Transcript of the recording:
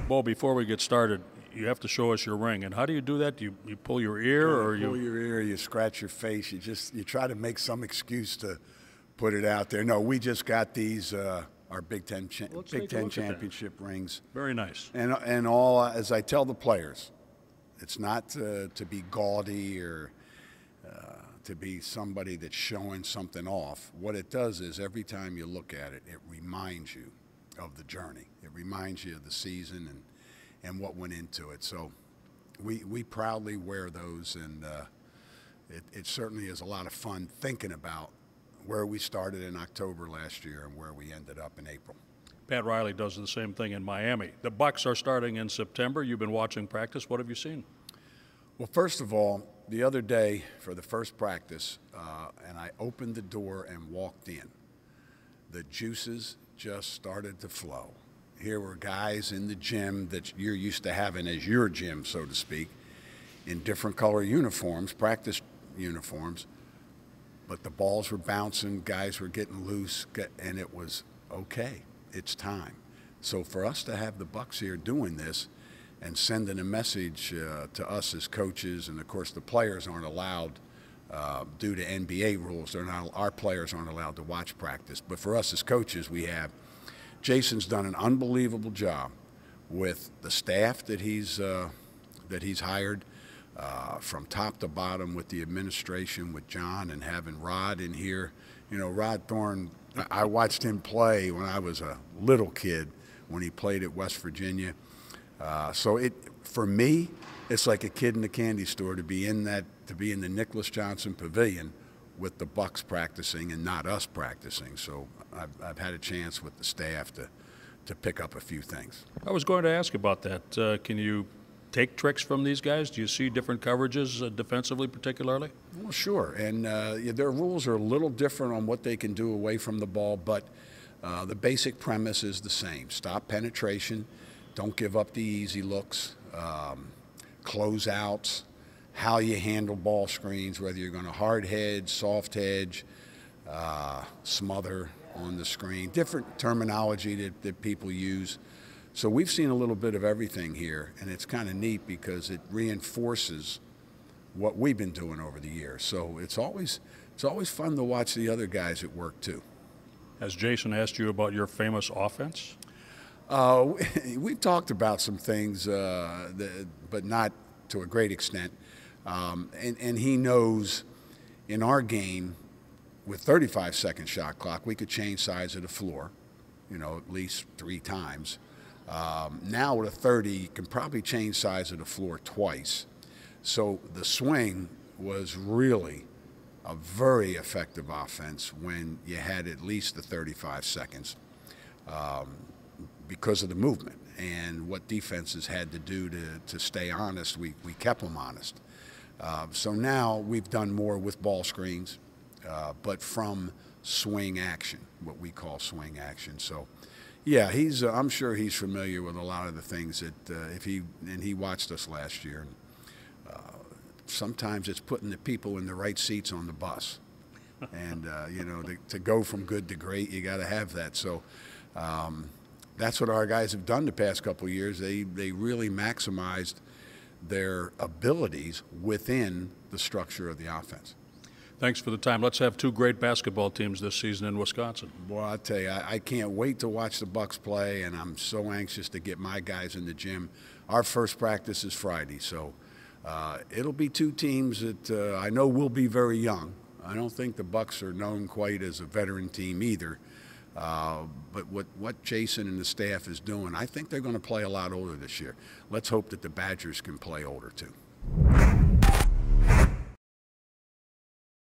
Bo, before we get started, you have to show us your ring. And how do you do that? Do you pull your ear, or you pull your ear? You scratch your face. You try to make some excuse to put it out there. No, we just got these our Big Ten championship rings. Very nice. And all, as I tell the players, it's not to be gaudy or to be somebody that's showing something off. What it does is every time you look at it, it reminds you of the journey. It reminds you of the season and what went into it. So we proudly wear those, and it certainly is a lot of fun thinking about where we started in October last year and where we ended up in April. Pat Riley does the same thing in Miami. The Bucks are starting in September. You've been watching practice. What have you seen? Well, first of all, the other day for the first practice, and I opened the door and walked in, the juices just started to flow. Here were guys in the gym that you're used to having as your gym, so to speak, in different color uniforms, practice uniforms, but the balls were bouncing, guys were getting loose, and it was okay. It's time. So for us to have the Bucks here doing this and sending a message to us as coaches, and of course the players aren't allowed due to NBA rules. Our players aren't allowed to watch practice. But for us as coaches, Jason's done an unbelievable job with the staff that he's hired, from top to bottom, with the administration, with John, and having Rod in here. You know, Rod Thorne, I watched him play when I was a little kid when he played at West Virginia. So for me, it's like a kid in the candy store to be in the Nicholas Johnson Pavilion with the Bucks practicing and not us practicing. So I've had a chance with the staff to pick up a few things. I was going to ask about that. Can you take tricks from these guys? Do you see different coverages defensively particularly? Well, sure. And their rules are a little different on what they can do away from the ball, but the basic premise is the same. Stop penetration. Don't give up the easy looks. Closeouts. How you handle ball screens, whether you're going to hard hedge, soft hedge, smother on the screen, different terminology that people use. So we've seen a little bit of everything here, and it's kind of neat because it reinforces what we've been doing over the years. So it's always fun to watch the other guys at work too. Has Jason asked you about your famous offense? We've talked about some things, but not to a great extent. And he knows in our game, with 35-second shot clock, we could change sides of the floor, at least 3 times. Now with a 30, you can probably change sides of the floor twice. So the swing was really a very effective offense when you had at least the 35 seconds because of the movement and what defenses had to do to stay honest. We kept them honest. So now we've done more with ball screens, but from swing action, what we call swing action. So, yeah, I'm sure he's familiar with a lot of the things that he watched us last year. Sometimes it's putting the people in the right seats on the bus, and to go from good to great, you got to have that. So. That's what our guys have done the past couple of years. They really maximized their abilities within the structure of the offense. Thanks for the time. Let's have 2 great basketball teams this season in Wisconsin. Boy, I'll tell you, I can't wait to watch the Bucks play, and I'm so anxious to get my guys in the gym. Our first practice is Friday, so it'll be 2 teams that I know will be very young. I don't think the Bucks are known quite as a veteran team either. But what Jason and the staff is doing, I think they're going to play a lot older this year. Let's hope that the Badgers can play older too.